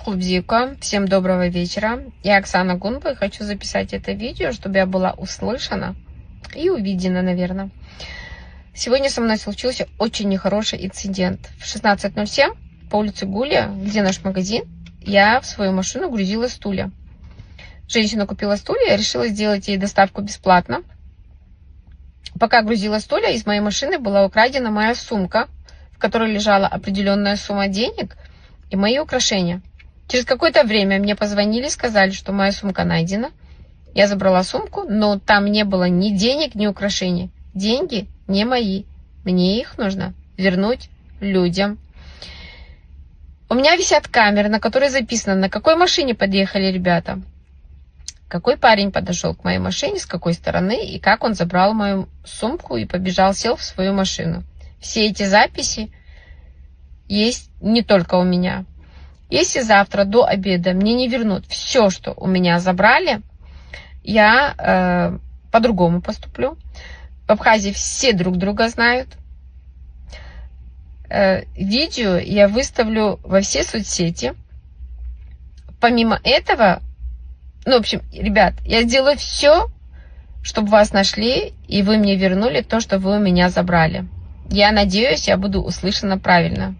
Хлубзика, всем доброго вечера. Я Оксана Гунба и хочу записать это видео, чтобы я была услышана и увидена, наверное. Сегодня со мной случился очень нехороший инцидент. В 16:07 по улице Гуля, где наш магазин, я в свою машину грузила стулья. Женщина купила стулья, я решила сделать ей доставку бесплатно. Пока грузила стулья, из моей машины была украдена моя сумка, в которой лежала определенная сумма денег и мои украшения. Через какое-то время мне позвонили, сказали, что моя сумка найдена. Я забрала сумку, но там не было ни денег, ни украшений. Деньги не мои. Мне их нужно вернуть людям. У меня висят камеры, на которые записано, на какой машине подъехали ребята, какой парень подошел к моей машине, с какой стороны, и как он забрал мою сумку и побежал, сел в свою машину. Все эти записи есть не только у меня. Если завтра до обеда мне не вернут все, что у меня забрали, я по-другому поступлю. В Абхазии все друг друга знают. Видео я выставлю во все соцсети. Помимо этого, в общем, ребят, я сделаю все, чтобы вас нашли, и вы мне вернули то, что вы у меня забрали. Я надеюсь, я буду услышана правильно.